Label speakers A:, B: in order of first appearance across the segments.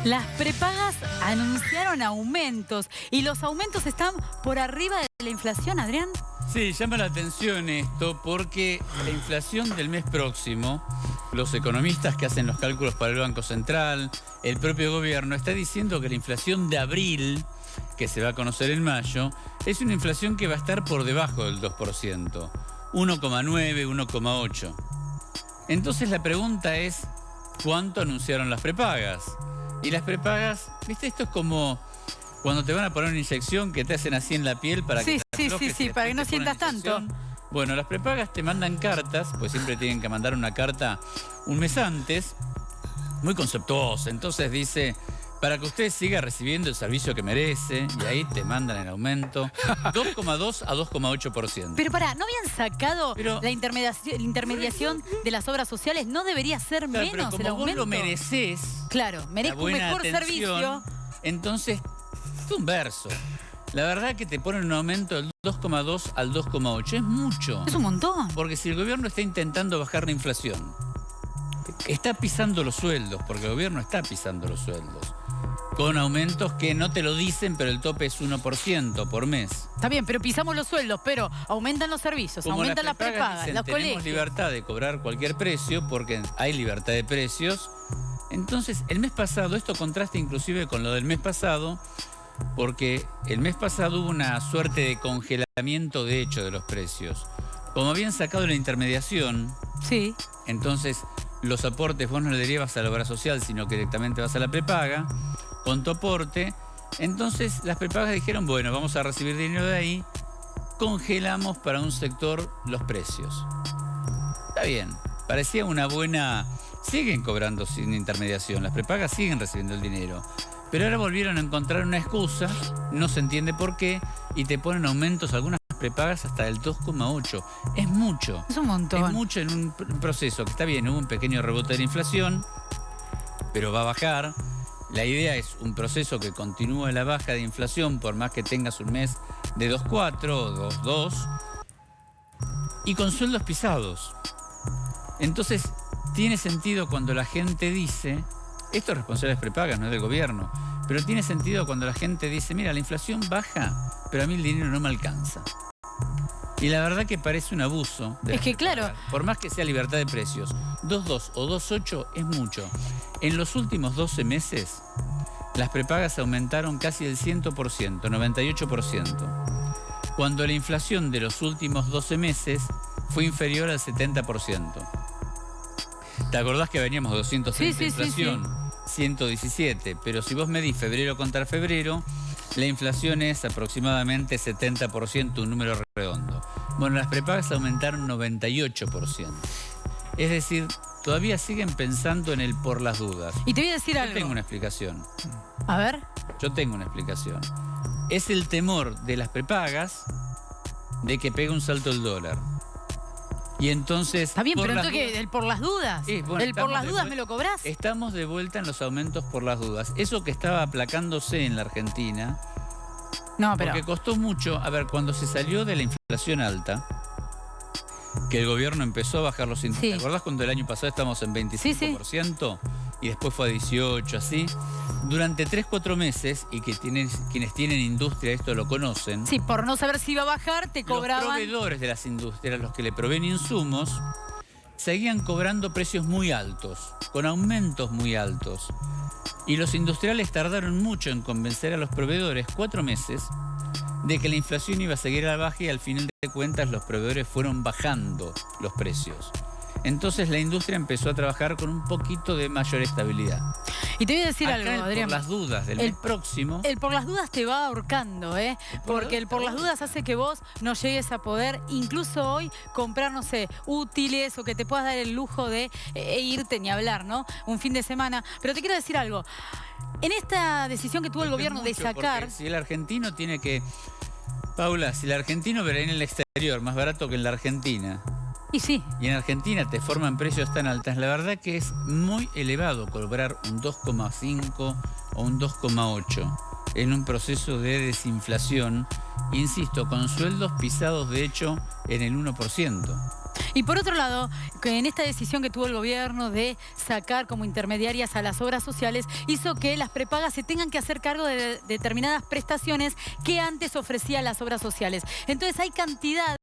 A: Las prepagas anunciaron aumentos y los aumentos están por arriba de la inflación, Adrián.
B: Sí, llama la atención esto porque la inflación del mes próximo, los economistas que hacen los cálculos para el Banco Central, el propio gobierno, está diciendo que la inflación de abril, que se va a conocer en mayo, es una inflación que va a estar por debajo del 2%, 1,9, 1,8. Entonces la pregunta es, ¿cuánto anunciaron las prepagas? Y las prepagas, ¿viste? Esto es como cuando te van a poner una inyección que te hacen así en la piel para que te aflojes y
A: para que no sientas tanto.
B: Bueno, las prepagas te mandan cartas, pues siempre tienen que mandar una carta un mes antes, muy conceptuosa. Entonces dice, para que usted siga recibiendo el servicio que merece, y ahí te mandan el aumento, 2,2 a 2,8%.
A: Pero pará, ¿no habían sacado la intermediación de las obras sociales? ¿No debería ser menos
B: pero como
A: el aumento?
B: vos lo merecés,
A: claro, merezco un mejor servicio.
B: Entonces, es un verso. La verdad que te ponen un aumento del 2,2 al 2,8. Es mucho.
A: Es un montón.
B: Porque si el gobierno está intentando bajar la inflación, está pisando los sueldos, porque el gobierno está pisando los sueldos, con aumentos que no te lo dicen, pero el tope es 1% por mes.
A: Está bien, pero pisamos los sueldos, pero aumentan los servicios,
B: Como
A: aumentan las prepagas, los
B: tenemos
A: colegios.
B: Libertad de cobrar cualquier precio, porque hay libertad de precios. Entonces, el mes pasado, esto contrasta inclusive con lo del mes pasado, porque el mes pasado hubo una suerte de congelamiento de hecho de los precios. Como habían sacado la intermediación,
A: sí,
B: entonces los aportes vos no le derivas a la obra social, sino que directamente vas a la prepaga, con tu aporte. Entonces las prepagas dijeron, bueno, vamos a recibir dinero de ahí, congelamos para un sector los precios. Está bien, parecía una buena... Siguen cobrando sin intermediación, las prepagas siguen recibiendo el dinero. Pero ahora volvieron a encontrar una excusa, no se entiende por qué, y te ponen aumentos algunas prepagas hasta el 2,8. Es mucho.
A: Es un montón.
B: Es mucho en un proceso que está bien, hubo un pequeño rebote de la inflación, pero va a bajar. La idea es un proceso que continúe la baja de inflación por más que tengas un mes de 2,4 o 2,2 y con sueldos pisados. Entonces, tiene sentido cuando la gente dice... Esto es responsabilidad de prepagas, no es del gobierno. Pero tiene sentido cuando la gente dice, mira, la inflación baja, pero a mí el dinero no me alcanza. Y la verdad que parece un abuso.
A: Es que claro.
B: Por más que sea libertad de precios, 2,2 o 2,8 es mucho. En los últimos 12 meses, las prepagas aumentaron casi el 100%, 98%. Cuando la inflación de los últimos 12 meses fue inferior al 70%. ¿Te acordás que veníamos de 230 de inflación?
A: Sí.
B: 117, pero si vos medís febrero contra febrero, la inflación es aproximadamente 70%, un número redondo. Bueno, las prepagas aumentaron 98%. Es decir, todavía siguen pensando en el por las dudas.
A: Y te voy a decir algo.
B: Yo tengo una explicación.
A: A ver.
B: Yo tengo una explicación. Es el temor de las prepagas de que pegue un salto el dólar. Y entonces...
A: Está bien, pero entonces, ¿el por las dudas?
B: Bueno,
A: ¿El por las dudas me lo cobrás?
B: Estamos de vuelta en los aumentos por las dudas. Eso que estaba aplacándose en la Argentina...
A: No, pero...
B: Porque costó mucho... A ver, cuando se salió de la inflación alta, que el gobierno empezó a bajar los intereses. ¿Te acordás cuando el año pasado estábamos en 25%? Y después fue a 18%, así. Durante 3-4 meses, y que quienes tienen industria esto lo conocen.
A: Sí, por no saber si iba a bajar, te cobraban...
B: Los proveedores de las industrias, los que le proveen insumos, seguían cobrando precios muy altos, con aumentos muy altos. Y los industriales tardaron mucho en convencer a los proveedores, 4 meses, de que la inflación iba a seguir a la baja y al final de cuentas los proveedores fueron bajando los precios. Entonces la industria empezó a trabajar con un poquito de mayor estabilidad.
A: Y te voy a decir algo, Adrián.
B: Por las dudas del mes próximo...
A: El por las dudas te va ahorcando, ¿eh? Porque el por las dudas hace que vos no llegues a poder, incluso hoy, comprar, no sé, útiles o que te puedas dar el lujo de irte ni hablar, ¿no? Un fin de semana. Pero te quiero decir algo. En esta decisión que tuvo el gobierno de sacar...
B: Si el argentino tiene que... Paula, si el argentino verá en el exterior más barato que en la Argentina...
A: Y sí.
B: Y en Argentina te forman precios tan altos. La verdad que es muy elevado cobrar un 2,5 o un 2,8 en un proceso de desinflación, insisto, con sueldos pisados de hecho en el 1%.
A: Y por otro lado, que en esta decisión que tuvo el gobierno de sacar como intermediarias a las obras sociales, hizo que las prepagas se tengan que hacer cargo de determinadas prestaciones que antes ofrecían las obras sociales. Entonces hay cantidad,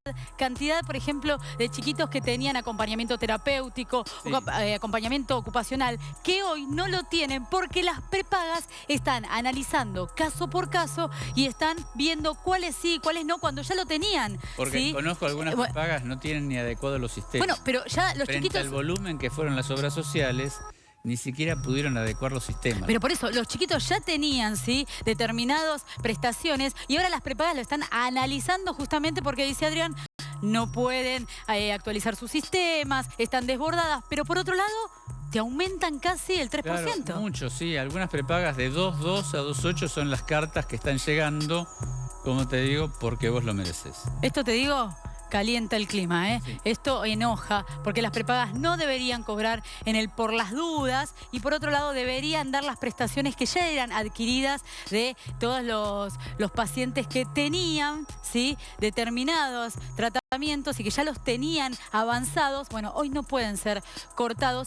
A: por ejemplo, de chiquitos que tenían acompañamiento terapéutico,
B: Sí.
A: o acompañamiento ocupacional, que hoy no lo tienen porque las prepagas están analizando caso por caso y están viendo cuáles sí, cuáles no, cuando ya lo tenían.
B: Porque
A: ¿sí?
B: conozco algunas
A: Bueno,
B: prepagas no tienen ni adecuados los sistemas.
A: Bueno, pero ya los
B: Frente
A: chiquitos...
B: al volumen que fueron las obras sociales, ni siquiera pudieron adecuar los sistemas.
A: Pero por eso, los chiquitos ya tenían, ¿sí?, determinadas prestaciones y ahora las prepagas lo están analizando justamente porque, dice Adrián, no pueden actualizar sus sistemas, están desbordadas, pero por otro lado, te aumentan casi el 3%.
B: Claro, mucho, sí. Algunas prepagas de 2.2 a 2.8 son las cartas que están llegando, como te digo, porque vos lo mereces.
A: Esto te digo, calienta el clima, ¿eh?
B: Sí.
A: Esto enoja, porque las prepagas no deberían cobrar en el por las dudas y por otro lado deberían dar las prestaciones que ya eran adquiridas de todos los pacientes que tenían, ¿sí?, determinados tratamientos y que ya los tenían avanzados. Bueno, hoy no pueden ser cortados.